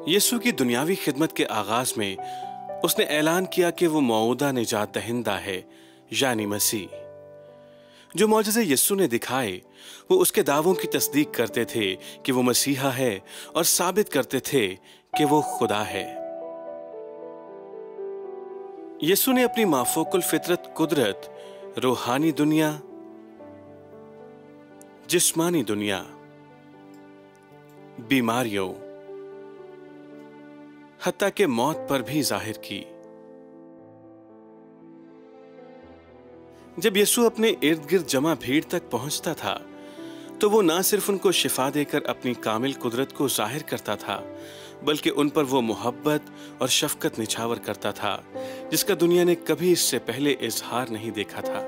यीशु की दुनियावी खिदमत के आगाज में उसने ऐलान किया कि वो मौऊदा निजात दहिंदा है, यानी मसीह। जो मौजज़े यीशु ने दिखाए वो उसके दावों की तस्दीक करते थे कि वो मसीहा है और साबित करते थे कि वो खुदा है। यीशु ने अपनी माफोकुल फितरत कुदरत रूहानी दुनिया, जिस्मानी दुनिया, बीमारियों, हत्ता के मौत पर भी जाहिर की। जब यीशु अपने इर्द गिर्द जमा भीड़ तक पहुंचता था तो वो ना सिर्फ उनको शिफा देकर अपनी कामिल कुदरत को जाहिर करता था, बल्कि उन पर वो मोहब्बत और शफकत निछावर करता था जिसका दुनिया ने कभी इससे पहले इजहार नहीं देखा था।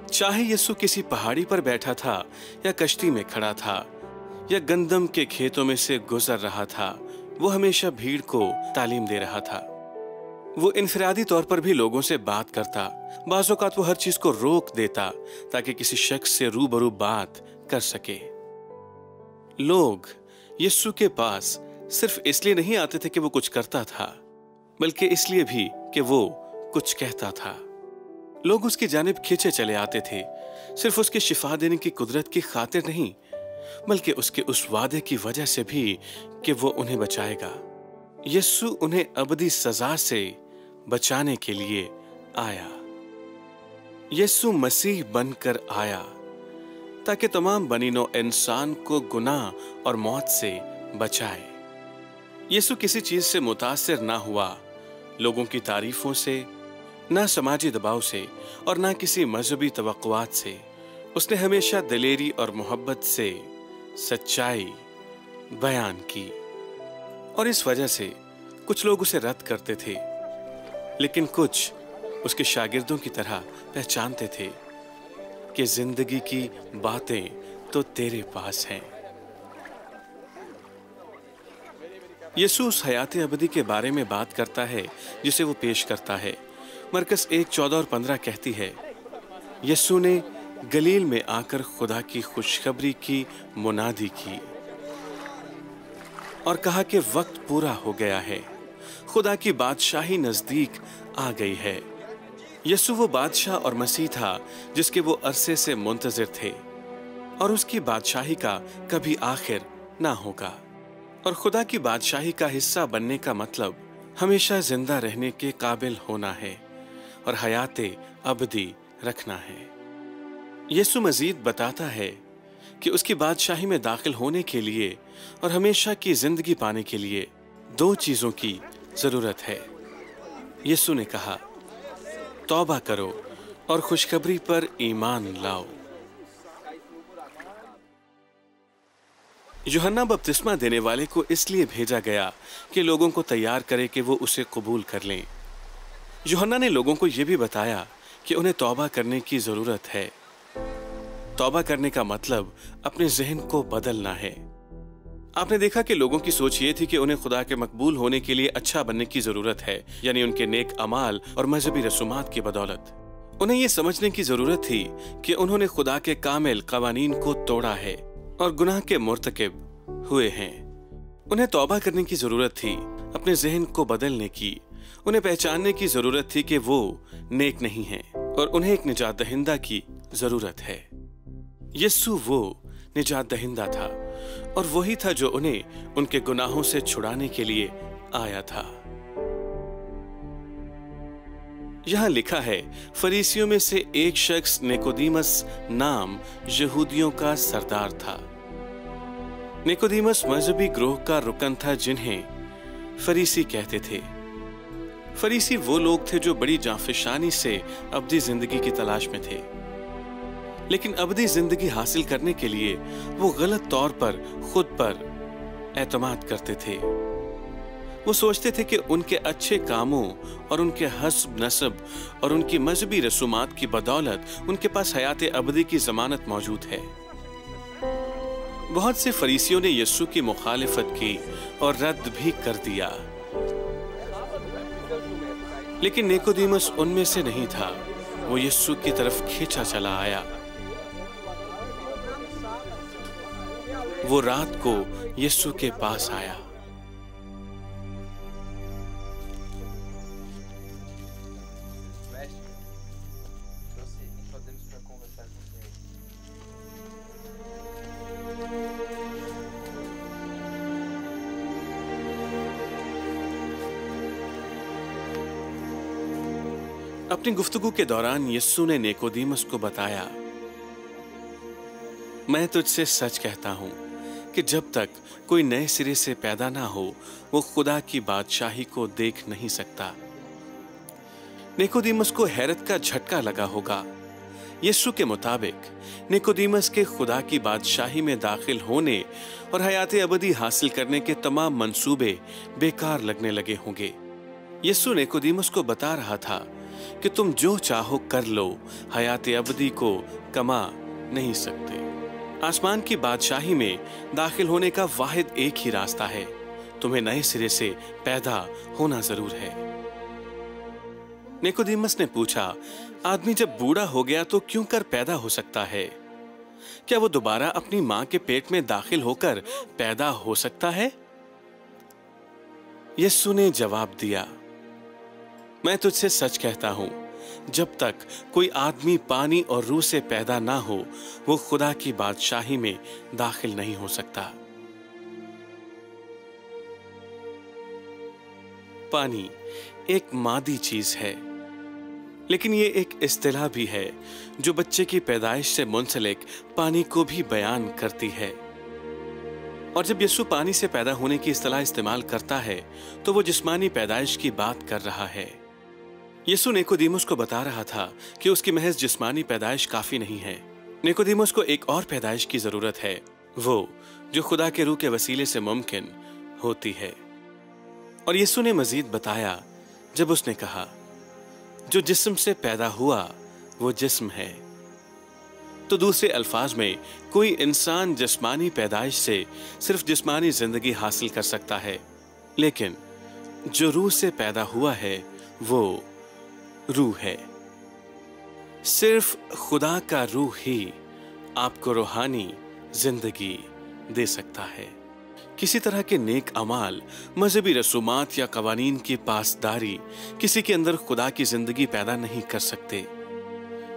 चाहे यीशु किसी पहाड़ी पर बैठा था या कश्ती में खड़ा था या गंदम के खेतों में से गुजर रहा था, वो हमेशा भीड़ को तालीम दे रहा था। वो इनफरादी तौर पर भी लोगों से बात करता, बाज़ औक़ात वो हर चीज को रोक देता ताकि किसी शख्स से रूबरू बात कर सके। लोग यीशु के पास सिर्फ इसलिए नहीं आते थे कि वो कुछ करता था, बल्कि इसलिए भी कि वो कुछ कहता था। लोग उसकी जानिब खींचे चले आते थे, सिर्फ उसकी शिफा देने की कुदरत की खातिर नहीं, बल्कि उसके उस वादे की वजह से भी कि वो उन्हें बचाएगा। यीशु उन्हें अबदी सजा से बचाने के लिए आया। यीशु मसीह बनकर आया ताकि तमाम बनी नौ इंसान को गुनाह और मौत से बचाए। यीशु किसी चीज से मुतासिर ना हुआ, लोगों की तारीफों से, ना समाजी दबाव से और ना किसी मजहबी तवक्कुआत से। उसने हमेशा दिलेरी और मोहब्बत से सच्चाई बयान की और इस वजह से कुछ लोग उसे रद्द करते थे, लेकिन कुछ उसके शागिर्दों की तरह पहचानते थे कि जिंदगी की बातें तो तेरे पास हैं। यीशु उस हयात अबदी के बारे में बात करता है जिसे वो पेश करता है। मरकस 1:14 और 15 कहती है, यीशु ने गलील में आकर खुदा की खुशखबरी की मुनादी की और कहा कि वक्त पूरा हो गया है, खुदा की बादशाही नजदीक आ गई है। यीशु वो बादशाह और मसीह था जिसके वो अरसे से मुंतजिर थे और उसकी बादशाही का कभी आखिर ना होगा। और खुदा की बादशाही का हिस्सा बनने का मतलब हमेशा जिंदा रहने के काबिल होना है और हयाते अबदी रखना है। यीशु मजीद बताता है कि उसकी बादशाही में दाखिल होने के लिए और हमेशा की जिंदगी पाने के लिए दो चीजों की जरूरत है। यीशु ने कहा, तौबा करो और खुशखबरी पर ईमान लाओ। यूहन्ना बपतिस्मा देने वाले को इसलिए भेजा गया कि लोगों को तैयार करे कि वो उसे कबूल कर लें। यूहन्ना ने लोगों को यह भी बताया कि उन्हें तौबा करने की जरूरत है। तौबा करने का मतलब अपने जहन को बदलना है। आपने देखा कि लोगों की सोच ये थी कि उन्हें खुदा के मकबूल होने के लिए अच्छा बनने की जरूरत है, यानी उनके नेक अमाल और मजहबी रसूमात की बदौलत। उन्हें यह समझने की जरूरत थी कि उन्होंने खुदा के कामिल कवानीन को तोड़ा है और गुनाह के मुर्तकिब हुए हैं। उन्हें तौबा करने की जरूरत थी, अपने जहन को बदलने की। उन्हें पहचानने की जरूरत थी कि वो नेक नहीं हैं और उन्हें एक निजात दहिंदा की जरूरत है। यीशु वो निजात दहिंदा था और वही था जो उन्हें उनके गुनाहों से छुड़ाने के लिए आया था। यहां लिखा है, फरीसियों में से एक शख्स निकोदीमस नाम यहूदियों का सरदार था। निकोदीमस मजहबी ग्रोह का रुकन था जिन्हें फरीसी कहते थे। फरीसी वो लोग थे जो बड़ी जाफिशानी से अबदी जिंदगी की तलाश में थे, लेकिन अबदी जिंदगी हासिल करने के लिए वो गलत तौर पर खुद पर एतमाद करते थे। वो सोचते थे कि उनके अच्छे कामों और उनके हस्ब नस्ब और उनकी मजहबी रसूमात की बदौलत उनके पास हयाते अबदी की जमानत मौजूद है। बहुत से फरीसियों ने यीशु की मुखालिफत की और रद्द भी कर दिया, लेकिन निकोदीमस उनमें से नहीं था। वो यीशु की तरफ खींचा चला आया। वो रात को यीशु के पास आया। अपनी गुफ्तगू के दौरान यीशु ने निकोदेमुस को बताया, मैं तुझसे सच कहता हूं कि जब तक कोई नए सिरे से पैदा ना हो वो खुदा की बादशाही को देख नहीं सकता। निकोदेमुस को हैरत का झटका लगा होगा। यीशु के मुताबिक निकोदेमुस के खुदा की बादशाही में दाखिल होने और हयाते अबदी हासिल करने के तमाम मंसूबे बेकार लगने लगे होंगे। यीशु निकोदेमुस को बता रहा था कि तुम जो चाहो कर लो, हयाते अबदी को कमा नहीं सकते। आसमान की बादशाही में दाखिल होने का वाहिद एक ही रास्ता है, तुम्हें नए सिरे से पैदा होना जरूर है। निकोदेमुस ने पूछा, आदमी जब बूढ़ा हो गया तो क्यों कर पैदा हो सकता है? क्या वो दोबारा अपनी मां के पेट में दाखिल होकर पैदा हो सकता है? यीशु ने जवाब दिया, मैं तुझसे सच कहता हूं, जब तक कोई आदमी पानी और रूह से पैदा ना हो वो खुदा की बादशाही में दाखिल नहीं हो सकता। पानी एक मादी चीज है, लेकिन ये एक इस्तिलाह भी है जो बच्चे की पैदाइश से मुंसलिक पानी को भी बयान करती है। और जब यीशु पानी से पैदा होने की इस्तिलाह इस्तेमाल करता है तो वो जिस्मानी पैदाइश की बात कर रहा है। यीशु निकोदेमुस को बता रहा था कि उसकी महज जिस्मानी पैदाइश काफी नहीं है। निकोदेमुस को एक और पैदाइश की जरूरत है, वो जो खुदा के रूह के वसीले से मुमकिन होती है। और यीशु ने मजीद बताया जब उसने कहा, जो जिस्म से पैदा हुआ वो जिस्म है। तो दूसरे अल्फाज में कोई इंसान जिस्मानी पैदाइश से सिर्फ जिस्मानी जिंदगी हासिल कर सकता है, लेकिन जो रूह से पैदा हुआ है वो रूह है। सिर्फ खुदा का रूह ही आपको रूहानी जिंदगी दे सकता है। किसी तरह के नेक अमाल, मजहबी रसूमात या कवानीन की पासदारी किसी के अंदर खुदा की जिंदगी पैदा नहीं कर सकते।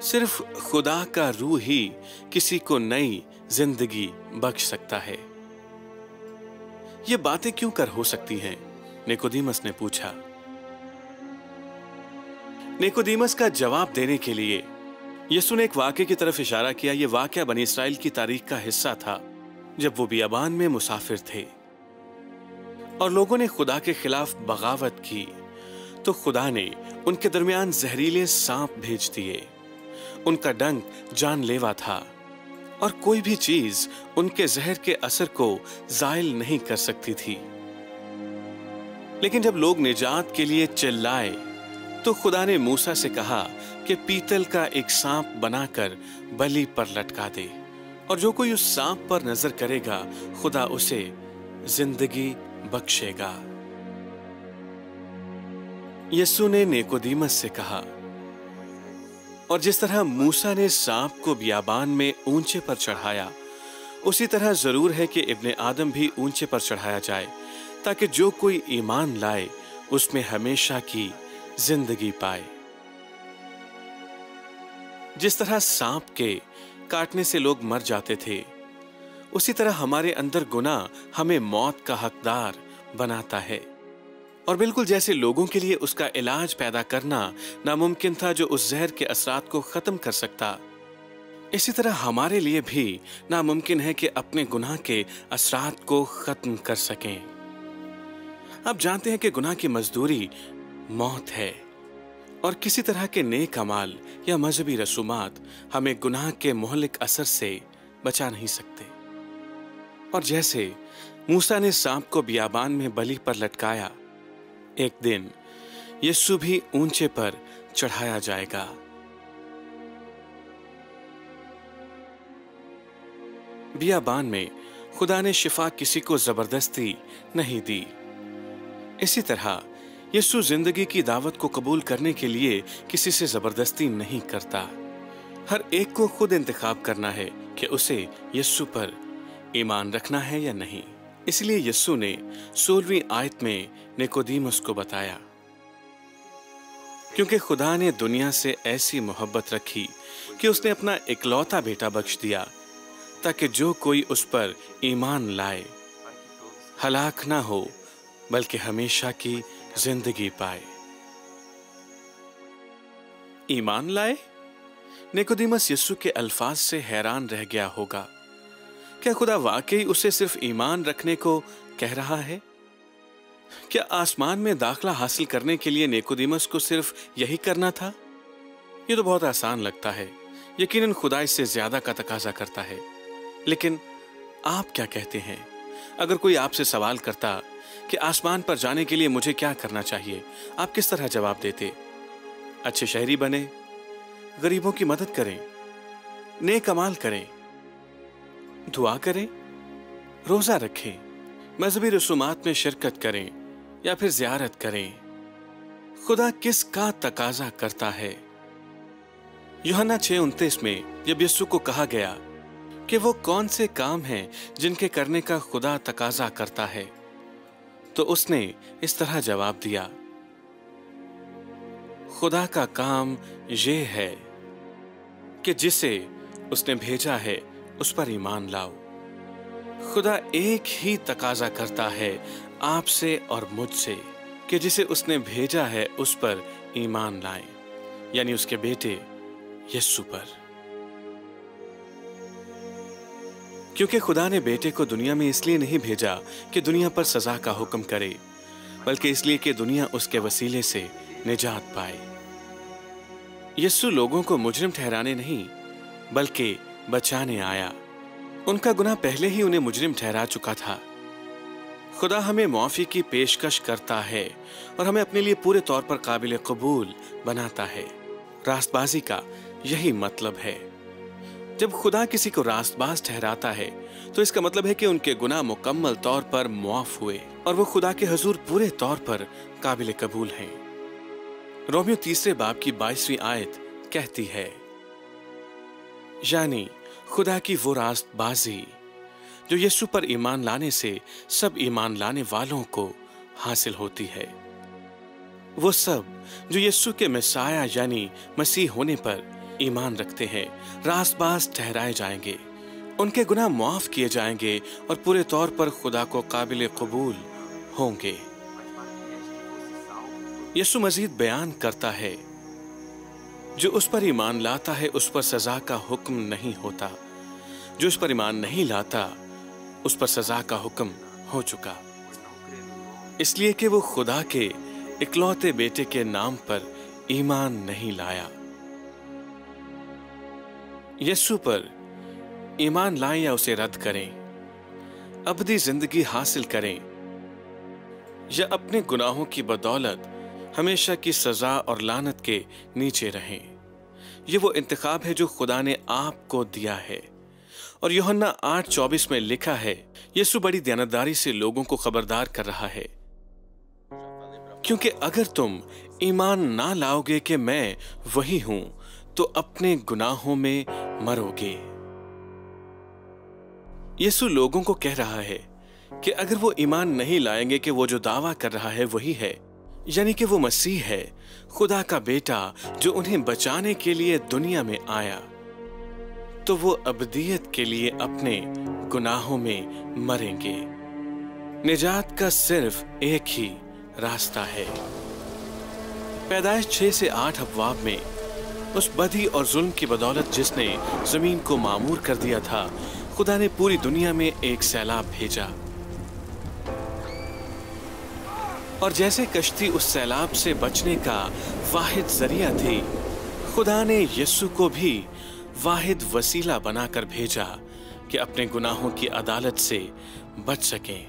सिर्फ खुदा का रूह ही किसी को नई जिंदगी बख्श सकता है। ये बातें क्यों कर हो सकती हैं? निकोदेमुस ने पूछा। निकोदेमुस का जवाब देने के लिए यीशु ने एक वाक़े की तरफ इशारा किया। यह वाक़या बनी इसराइल की तारीख का हिस्सा था, जब वो बियाबान में मुसाफिर थे और लोगों ने खुदा के खिलाफ बगावत की, तो खुदा ने उनके दरमियान जहरीले सांप भेज दिए। उनका डंक जानलेवा था और कोई भी चीज उनके जहर के असर को जायल नहीं कर सकती थी। लेकिन जब लोग निजात के लिए चिल्लाए तो खुदा ने मूसा से कहा कि पीतल का एक सांप बनाकर बलि पर लटका दे, और जो कोई उस सांप पर नजर करेगा खुदा उसे जिंदगी बख्शेगा। यीशु ने निकोदेमुस से कहा, और जिस तरह मूसा ने सांप को बियाबान में ऊंचे पर चढ़ाया, उसी तरह जरूर है कि इब्ने आदम भी ऊंचे पर चढ़ाया जाए, ताकि जो कोई ईमान लाए उसमें हमेशा की जिंदगी पाए। जिस तरह सांप के काटने से लोग मर जाते थे, उसी तरह हमारे अंदर गुनाह हमें मौत का हकदार बनाता है। और बिल्कुल जैसे लोगों के लिए उसका इलाज पैदा करना नामुमकिन था जो उस जहर के असरात को खत्म कर सकता, इसी तरह हमारे लिए भी नामुमकिन है कि अपने गुनाह के असरात को खत्म कर सकें। आप जानते हैं कि गुनाह की मजदूरी मौत है, और किसी तरह के नेक अमाल या मजहबी रसूमात हमें गुनाह के मोहलिक असर से बचा नहीं सकते। और जैसे मूसा ने सांप को बियाबान में बलि पर लटकाया, एक दिन यीशु भी ऊंचे पर चढ़ाया जाएगा। बियाबान में खुदा ने शिफा किसी को जबरदस्ती नहीं दी। इसी तरह यीशु जिंदगी की दावत को कबूल करने के लिए किसी से जबरदस्ती नहीं करता। हर एक को खुद इंतखाब करना है कि उसे यीशु पर ईमान रखना है या नहीं। इसलिए यीशु ने 16वीं आयत में निकोदेमुस को बताया, क्योंकि खुदा ने दुनिया से ऐसी मोहब्बत रखी कि उसने अपना इकलौता बेटा बख्श दिया, ताकि जो कोई उस पर ईमान लाए हलाक ना हो, बल्कि हमेशा की जिंदगी पाए। ईमान लाए? निकोदेमुस यीशु के अल्फाज से हैरान रह गया होगा। क्या खुदा वाकई उसे सिर्फ ईमान रखने को कह रहा है? क्या आसमान में दाखला हासिल करने के लिए निकोदेमुस को सिर्फ यही करना था? यह तो बहुत आसान लगता है। यकीनन खुदा इससे ज्यादा का तकाजा करता है। लेकिन आप क्या कहते हैं? अगर कोई आपसे सवाल करता कि आसमान पर जाने के लिए मुझे क्या करना चाहिए, आप किस तरह जवाब देते? अच्छे शहरी बने, गरीबों की मदद करें, नेक अमाल करें, दुआ करें, रोजा रखें, मजहबी रसूमात में शिरकत करें या फिर ज़ियारत करें। खुदा किसका तकाजा करता है? यूहन्ना 6:29 में जब यीशु को कहा गया कि वो कौन से काम हैं जिनके करने का खुदा तकाजा करता है, तो उसने इस तरह जवाब दिया, खुदा का काम ये है कि जिसे उसने भेजा है उस पर ईमान लाओ। खुदा एक ही तकाजा करता है आपसे और मुझसे कि जिसे उसने भेजा है उस पर ईमान लाएं, यानी उसके बेटे यीशु पर। क्योंकि खुदा ने बेटे को दुनिया में इसलिए नहीं भेजा कि दुनिया पर सजा का हुक्म करे, बल्कि इसलिए कि दुनिया उसके वसीले से निजात पाए। यीशु लोगों को मुजरिम ठहराने नहीं बल्कि बचाने आया। उनका गुनाह पहले ही उन्हें मुजरिम ठहरा चुका था। खुदा हमें मुआफी की पेशकश करता है और हमें अपने लिए पूरे तौर पर काबिल कबूल बनाता है। रास्तबाजी का यही मतलब है। जब खुदा किसी को रास्तबाज ठहराता है तो इसका मतलब है कि उनके गुनाह मुकम्मल तौर पर मुआफ हुए और वो खुदा के हुजूर पूरे तौर पर काबिल कबूल हैं। रोमियो 3 बाब की 22वीं आयत कहती है, यानी खुदा की वो रास्तबाजी जो यीशु पर ईमान लाने से सब ईमान लाने वालों को हासिल होती है। वो सब जो यीशु के मसाया यानी मसीह होने पर ईमान रखते हैं रास्तबाज ठहराए जाएंगे, उनके गुनाह मुआफ किए जाएंगे और पूरे तौर पर खुदा को काबिल कबूल होंगे। यीशु मजीद बयान करता है, जो उस पर ईमान लाता है उस पर सजा का हुक्म नहीं होता, जो उस पर ईमान नहीं लाता उस पर सजा का हुक्म हो चुका, इसलिए कि वो खुदा के इकलौते बेटे के नाम पर ईमान नहीं लाया। यीशु पर ईमान लाएं या उसे रद्द करें, अबदी जिंदगी हासिल करें या अपने गुनाहों की बदौलत हमेशा की सजा और लानत के नीचे रहें, ये वो इंतखाब है जो खुदा ने आपको दिया है। और यूहन्ना 8:24 में लिखा है, यीशु बड़ी दयानतदारी से लोगों को खबरदार कर रहा है, क्योंकि अगर तुम ईमान ना लाओगे कि मैं वही हूं तो अपने गुनाहों में मरोगे। यीशु लोगों को कह रहा है कि अगर वो ईमान नहीं लाएंगे कि वो जो दावा कर रहा है वही है, यानी कि वो मसीह है, खुदा का बेटा जो उन्हें बचाने के लिए दुनिया में आया, तो वो अबदियत के लिए अपने गुनाहों में मरेंगे। निजात का सिर्फ एक ही रास्ता है। पैदाइश 6 से 8 अबवाब में उस बदी और जुल्म की बदौलत जिसने जमीन को मामूर कर दिया था, खुदा ने पूरी दुनिया में एक सैलाब भेजा। और जैसे कश्ती उस सैलाब से बचने का वाहिद जरिया थी, खुदा ने यीशु को भी वाहिद वसीला बनाकर भेजा कि अपने गुनाहों की अदालत से बच सकें।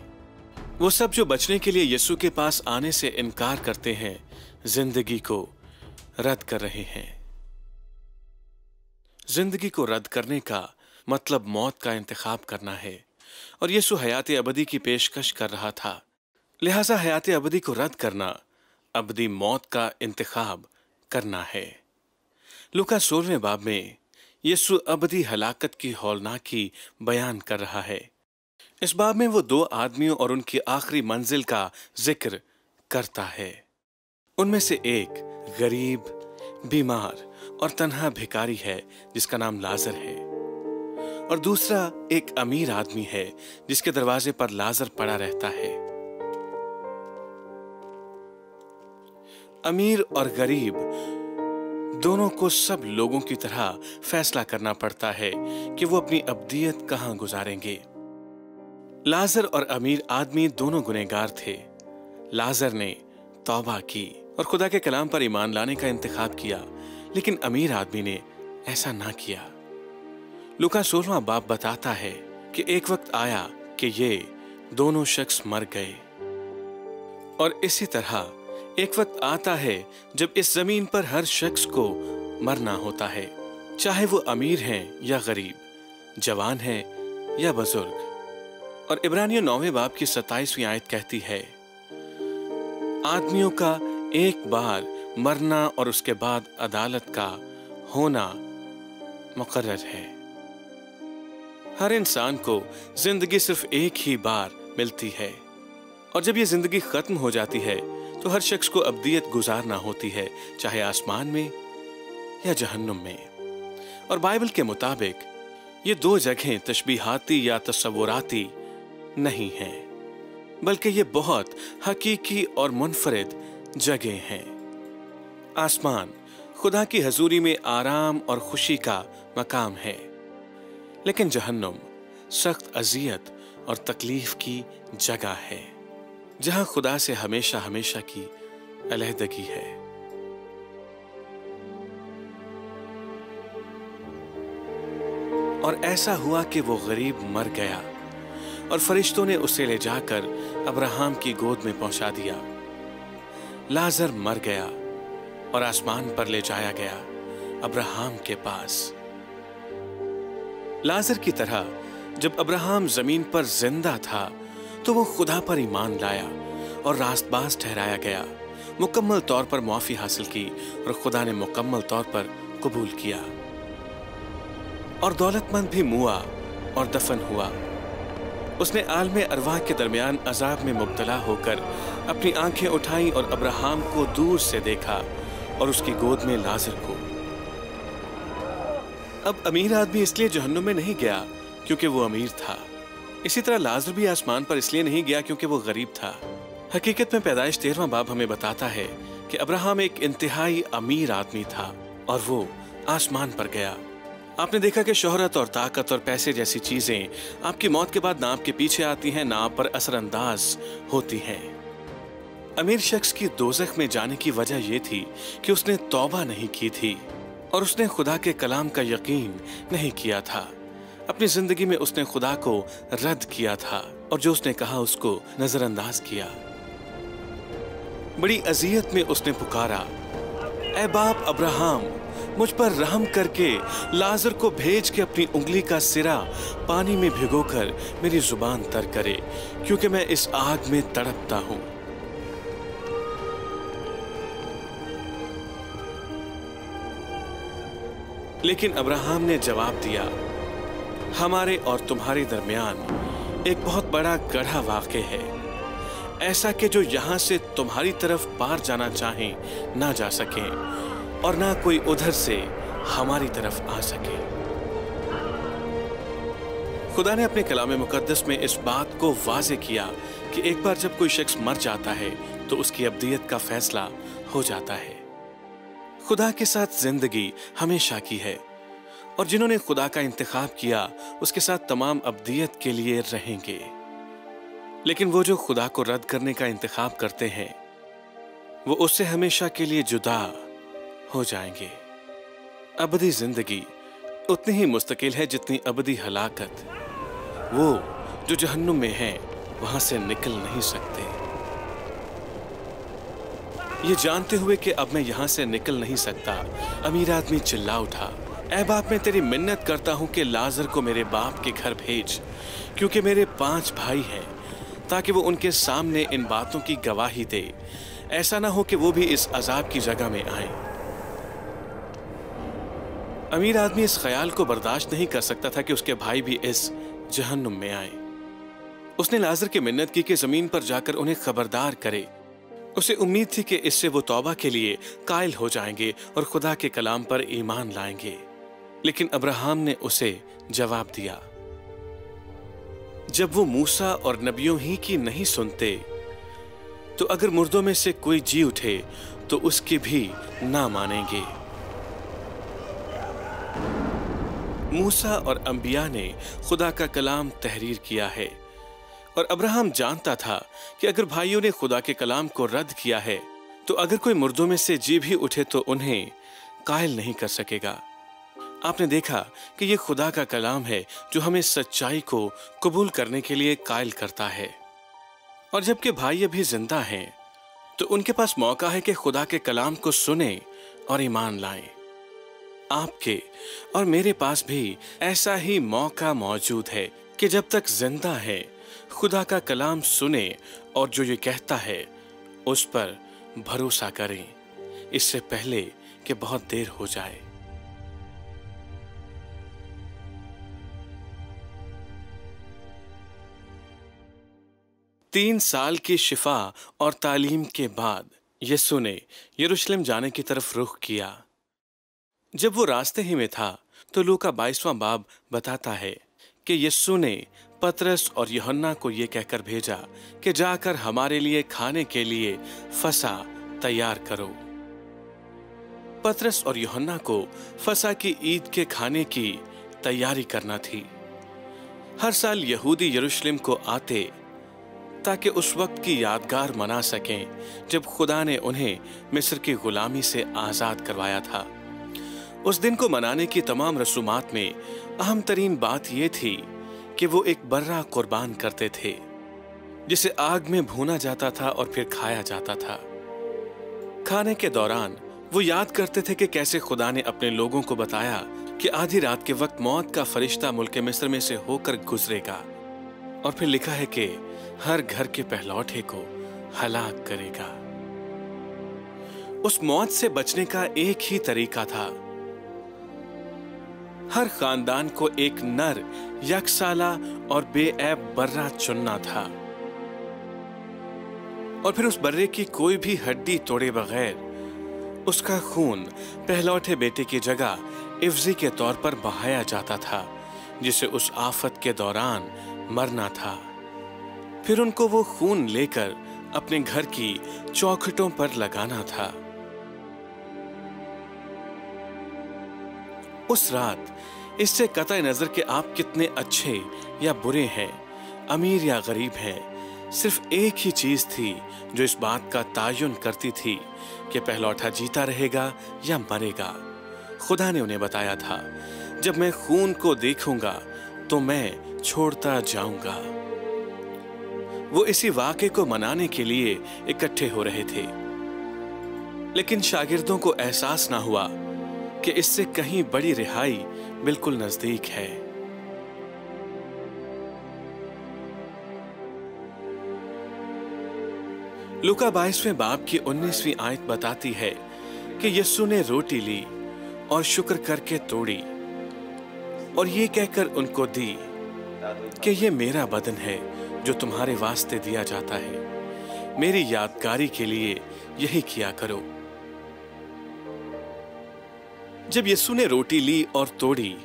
वो सब जो बचने के लिए यीशु के पास आने से इनकार करते हैं, जिंदगी को रद्द कर रहे हैं। जिंदगी को रद्द करने का मतलब मौत का इंतखाब करना है, और यीशु हयात अबदी की पेशकश कर रहा था। लिहाजा हयात अबदी को रद्द करना अबदी मौत का इंतखाब करना है। लूका 16वें बाब में यीशु अबदी हलाकत की हौलनाकी बयान कर रहा है। इस बाब में वो दो आदमियों और उनकी आखिरी मंजिल का जिक्र करता है। उनमें से एक गरीब, बीमार और तन्हा भिखारी है जिसका नाम लाजर है, और दूसरा एक अमीर आदमी है जिसके दरवाजे पर लाजर पड़ा रहता है। अमीर और गरीब दोनों को सब लोगों की तरह फैसला करना पड़ता है कि वो अपनी अब्दियत कहां गुजारेंगे। लाजर और अमीर आदमी दोनों गुनहगार थे। लाजर ने तौबा की और खुदा के कलाम पर ईमान लाने का इंतखाब किया, लेकिन अमीर आदमी ने ऐसा ना किया। लूका 16वां बाब बताता है कि एक वक्त आया कि ये दोनों शख्स मर गए, और इसी तरह एक वक्त आता है जब इस जमीन पर हर शख्स को मरना होता है, चाहे वो अमीर हैं या गरीब, जवान हैं या बुजुर्ग। और इब्रानियों 9वें बाब की 27वीं आयत कहती है, आदमियों का एक बार मरना और उसके बाद अदालत का होना मुकर्रर है। हर इंसान को जिंदगी सिर्फ एक ही बार मिलती है, और जब ये जिंदगी खत्म हो जाती है तो हर शख्स को अब्दियत गुजारना होती है, चाहे आसमान में या जहन्नुम में। और बाइबल के मुताबिक ये दो जगहें तशबीहाती या तस्वुराती नहीं हैं, बल्कि ये बहुत हकीकी और मुनफरिद जगह हैं। आसमान खुदा की हजूरी में आराम और खुशी का मकाम है, लेकिन जहन्नुम सख्त अजियत और तकलीफ की जगह है, जहां खुदा से हमेशा हमेशा की अलहदगी है। और ऐसा हुआ कि वो गरीब मर गया और फरिश्तों ने उसे ले जाकर अब्राहम की गोद में पहुंचा दिया। लाजर मर गया और आसमान पर ले जाया गया अब्राहम के पास। लाजर की तरह जब अब्राहम जमीन पर जिंदा था तो वो खुदा पर ईमान लाया और रास्तबाज ठहराया गया, मुकम्मल तौर पर मुआफी हासिल की और खुदा ने मुकम्मल तौर पर कबूल किया। और दौलतमंद भी मुआ और दफन हुआ। उसने आलमे अरवाह के दरमियान अजाब में मुब्तला होकर अपनी आंखें उठाई और अब्राहम को दूर से देखा और उसकी गोद में लाजर को। अब अमीर आदमी इसलिए जहन्नुम में नहीं गया क्योंकि वो अमीर था, इसी तरह लाजर भी आसमान पर इसलिए नहीं गया क्योंकि वो गरीब था। हकीकत में पैदाइश 13वां बाब हमें बताता है कि अब्राहम एक इंतहाई अमीर आदमी था और वो आसमान पर गया। आपने देखा कि शोहरत और ताकत और पैसे जैसी चीजें आपकी मौत के बाद ना आपके पीछे आती हैं, ना आप पर असरअंदाज होती हैं। अमीर शख्स की दोज़ख में जाने की वजह यह थी कि उसने तौबा नहीं की थी और उसने खुदा के कलाम का यकीन नहीं किया था। अपनी जिंदगी में उसने खुदा को रद्द किया था और जो उसने कहा उसको नजरअंदाज किया। बड़ी अजियत में उसने पुकारा, ऐ बाप अब्राहम, मुझ पर रहम करके लाजर को भेज के अपनी उंगली का सिरा पानी में भिगोकर मेरी जुबान तर करे, क्योंकि मैं इस आग में तड़पता हूं। लेकिन अब्राहम ने जवाब दिया, हमारे और तुम्हारे दरमियान एक बहुत बड़ा गड्ढा वाक़ है, ऐसा कि जो यहां से तुम्हारी तरफ पार जाना चाहें ना जा सके और ना कोई उधर से हमारी तरफ आ सके। खुदा ने अपने कलाम मुकद्दस में इस बात को वाज़े किया कि एक बार जब कोई शख्स मर जाता है तो उसकी अब्दियत का फैसला हो जाता है। खुदा के साथ जिंदगी हमेशा की है और जिन्होंने खुदा का इंतखाब किया उसके साथ तमाम अब्दियत के लिए रहेंगे। लेकिन वो जो खुदा को रद्द करने का इंतखाब करते हैं वो उससे हमेशा के लिए जुदा हो जाएंगे। अबदी जिंदगी उतनी ही मुस्तकिल है जितनी अबदी हलाकत। वो जो जहन्नुम में हैं वहां से निकल नहीं सकते। ये जानते हुए कि अब मैं यहां से निकल नहीं सकता, अमीर आदमी चिल्ला उठा, ऐ बाप, मैं तेरी मिन्नत करता हूं कि लाजर को मेरे बाप के घर भेज, क्योंकि मेरे 5 भाई हैं, ताकि वो उनके सामने इन बातों की गवाही दे। ऐसा ना हो कि वो भी इस अजाब की जगह में आए। अमीर आदमी इस ख्याल को बर्दाश्त नहीं कर सकता था कि उसके भाई भी इस जहन्नुम में आए। उसने लाजर की मिन्नत की कि जमीन पर जाकर उन्हें खबरदार करे। उसे उम्मीद थी कि इससे वो तौबा के लिए कायल हो जाएंगे और खुदा के कलाम पर ईमान लाएंगे। लेकिन अब्राहम ने उसे जवाब दिया, जब वो मूसा और नबियों ही की नहीं सुनते, तो अगर मुर्दों में से कोई जी उठे तो उसकी भी ना मानेंगे। मूसा और अंबिया ने खुदा का कलाम तहरीर किया है, और अब्राहम जानता था कि अगर भाइयों ने खुदा के कलाम को रद्द किया है तो अगर कोई मुर्दों में से जी भी उठे तो उन्हें कायल नहीं कर सकेगा। आपने देखा कि यह खुदा का कलाम है जो हमें सच्चाई को कबूल करने के लिए कायल करता है। और जबकि भाई अभी जिंदा हैं तो उनके पास मौका है कि खुदा के कलाम को सुने और ईमान लाएं। आपके और मेरे पास भी ऐसा ही मौका मौजूद है कि जब तक जिंदा है खुदा का कलाम सुने और जो ये कहता है उस पर भरोसा करें, इससे पहले कि बहुत देर हो जाए। तीन साल की शिफा और तालीम के बाद यीशु ने यरूशलेम जाने की तरफ रुख किया। जब वो रास्ते ही में था तो लूका 22वां बाब बताता है कि यीशु ने पतरस और यूहन्ना को ये कहकर भेजा कि जाकर हमारे लिए खाने के लिए फसह तैयार करो। पतरस और यूहन्ना को फसह की ईद के खाने की तैयारी करना थी। हर साल यहूदी यरूशलेम को आते ताकि उस वक्त की यादगार मना सकें जब खुदा ने उन्हें मिस्र की गुलामी से आजाद करवाया था। उस दिन को मनाने की तमाम रसूमात में अहम तरीन बात यह थी कि वो एक बर्रा कुर्बान करते थे जिसे आग में भूना जाता था और फिर खाया जाता था। खाने के दौरान वो याद करते थे कि कैसे खुदा ने अपने लोगों को बताया कि आधी रात के वक्त मौत का फरिश्ता मुल्क मिस्र में से होकर गुजरेगा, और फिर लिखा है कि हर घर के पहलौठे को हलाक करेगा। उस मौत से बचने का एक ही तरीका था, हर खानदान को एक नर, यकसाला और बेऐब बर्रा चुनना था, और फिर उस बर्रे की कोई भी हड्डी तोड़े बगैर उसका खून पहलौठे बेटे की जगह इफ्जी के तौर पर बहाया जाता था जिसे उस आफत के दौरान मरना था। फिर उनको वो खून लेकर अपने घर की चौखटों पर लगाना था। उस रात इससे कतई नजर कि आप कितने अच्छे या बुरे हैं, अमीर या गरीब हैं, सिर्फ एक ही चीज थी जो इस बात का तायुन करती थी कि पहलौठा जीता रहेगा या मरेगा। खुदा ने उन्हें बताया था, जब मैं खून को देखूंगा तो मैं छोड़ता जाऊंगा। वो इसी वाक़े को मनाने के लिए इकट्ठे हो रहे थे, लेकिन शागिर्दों को एहसास ना हुआ कि इससे कहीं बड़ी रिहाई बिल्कुल नजदीक है। लूका 22वें बाब की 19वीं आयत बताती है कि यीशु ने रोटी ली और शुक्र करके तोड़ी और ये कहकर उनको दी कि ये मेरा बदन है जो तुम्हारे वास्ते दिया जाता है, मेरी यादगारी के लिए यही किया करो। जब यीशु ने रोटी ली और तोड़ी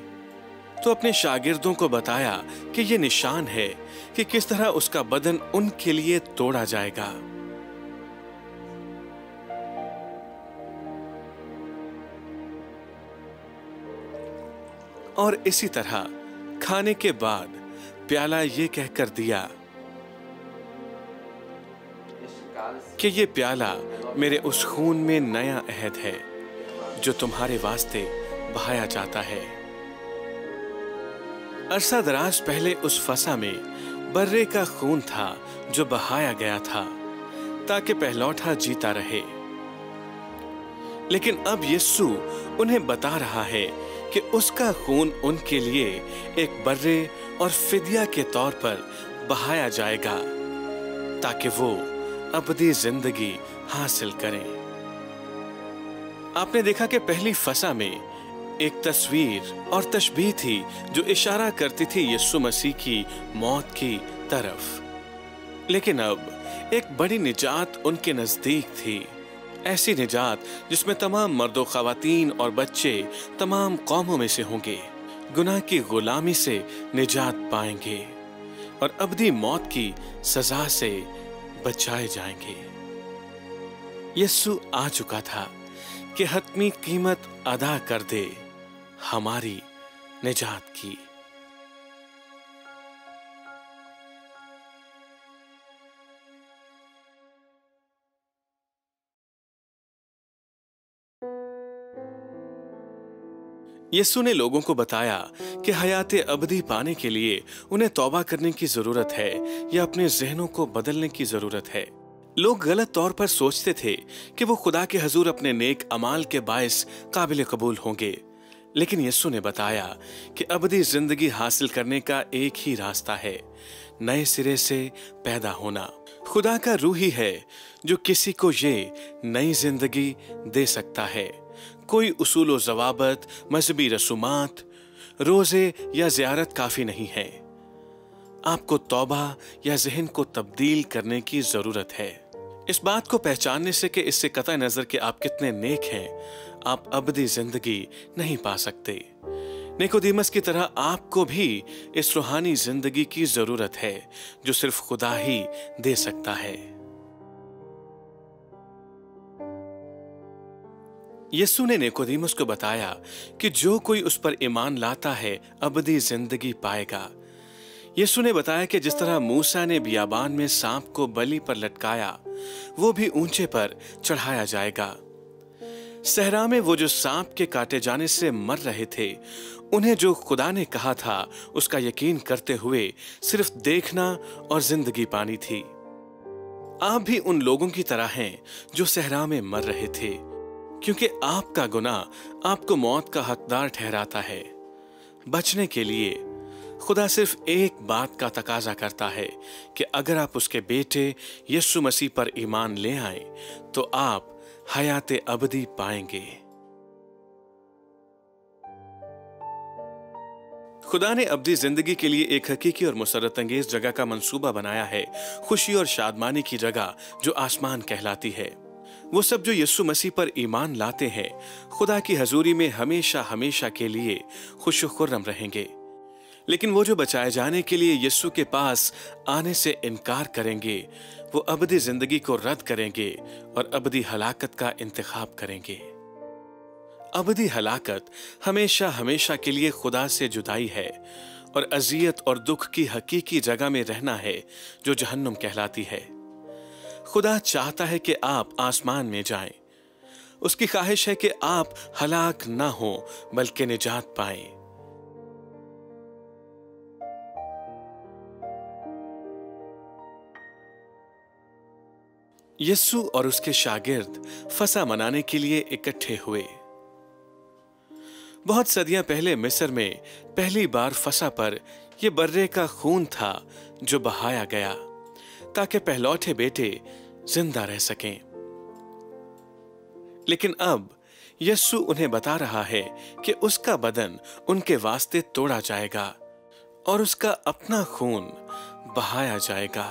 तो अपने शागिर्दों को बताया कि यह निशान है कि किस तरह उसका बदन उनके लिए तोड़ा जाएगा। और इसी तरह खाने के बाद प्याला ये कहकर दिया कि ये प्याला मेरे उस खून में नया अहद है जो तुम्हारे वास्ते बहाया जाता है। अरसा दराज पहले उस फसा में बर्रे का खून था जो बहाया गया था ताकि पहलौठा जीता रहे, लेकिन अब यीशु उन्हें बता रहा है कि उसका खून उनके लिए एक बर्रे और फिदिया के तौर पर बहाया जाएगा ताकि वो अबदी जिंदगी हासिल करें। आपने देखा कि पहली फसा में एक तस्वीर और तशबीह थी जो इशारा करती थी यीशु मसीह की मौत की तरफ। लेकिन अब एक बड़ी निजात उनके नजदीक थी, ऐसी निजात जिसमें तमाम मर्दों, खवातीन और बच्चे तमाम कौमों में से होंगे, गुनाह की गुलामी से निजात पाएंगे और अबदी मौत की सजा से बचाए जाएंगे। यीशु आ चुका था कि हतमी कीमत अदा कर दे हमारी निजात की। यीशु ने लोगों को बताया कि हयाते अबदी पाने के लिए उन्हें तौबा करने की जरूरत है या अपने जहनों को बदलने की जरूरत है। लोग गलत तौर पर सोचते थे कि वो खुदा के हजूर अपने नेक अमाल के बायस काबिल कबूल होंगे, लेकिन यीशु ने बताया कि अबदी जिंदगी हासिल करने का एक ही रास्ता है, नए सिरे से पैदा होना। खुदा का रूह ही है जो किसी को ये नई जिंदगी दे सकता है। कोई उसूल व ज़वाबत, मजहबी रसूमात, रोजे या ज़ियारत काफी नहीं है। आपको तौबा या ज़हन को तब्दील करने की जरूरत है। इस बात को पहचानने से कि इससे कतई नजर कि आप कितने नेक हैं, आप अबदी जिंदगी नहीं पा सकते। निकोदेमस की तरह आपको भी इस रूहानी जिंदगी की जरूरत है जो सिर्फ खुदा ही दे सकता है। यीशु ने निकोदेमस को बताया कि जो कोई उस पर ईमान लाता है अबदी जिंदगी पाएगा। यीशु ने बताया कि जिस तरह मूसा ने बियाबान में सांप को बलि पर लटकाया, वो भी ऊंचे पर चढ़ाया जाएगा। सहरा में वो जो सांप के काटे जाने से मर रहे थे, उन्हें जो खुदा ने कहा था उसका यकीन करते हुए सिर्फ देखना और जिंदगी पानी थी। आप भी उन लोगों की तरह हैं जो सहरा में मर रहे थे, क्योंकि आपका गुनाह आपको मौत का हकदार ठहराता है। बचने के लिए खुदा सिर्फ एक बात का तकाजा करता है कि अगर आप उसके बेटे यीशु मसीह पर ईमान ले आए तो आप हयाते अबदी पाएंगे। खुदा ने अबदी जिंदगी के लिए एक हकीकी और मुसर्रत अंगेज जगह का मंसूबा बनाया है, खुशी और शादमानी की जगह जो आसमान कहलाती है। वो सब जो यीशु मसीह पर ईमान लाते हैं खुदा की हजूरी में हमेशा हमेशा के लिए खुश खुर्रम रहेंगे। लेकिन वो जो बचाए जाने के लिए यीशु के पास आने से इनकार करेंगे, वो अबदी जिंदगी को रद्द करेंगे और अबदी हलाकत का इंतखाब करेंगे। अबदी हलाकत हमेशा हमेशा के लिए खुदा से जुदाई है और अजियत और दुख की हकीकी जगह में रहना है जो जहन्नुम कहलाती है। खुदा चाहता है कि आप आसमान में जाएं। उसकी ख्वाहिश है कि आप हलाक ना हो बल्कि निजात पाएं। यीशु और उसके शागिर्द फसा मनाने के लिए इकट्ठे हुए। बहुत सदियां पहले मिस्र में पहली बार फसा पर यह बर्रे का खून था जो बहाया गया ताकि पहलौठे बेटे जिंदा रह सकें। लेकिन अब यीशु उन्हें बता रहा है कि उसका बदन उनके वास्ते तोड़ा जाएगा और उसका अपना खून बहाया जाएगा।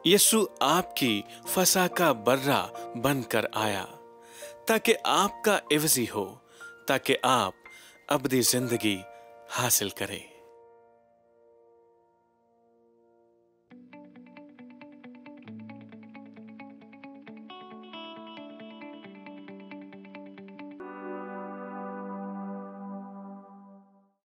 यीशु आपकी फसा का बर्रा बनकर आया ताकि आपका इवजी हो, ताकि आप अबदी जिंदगी हासिल करें।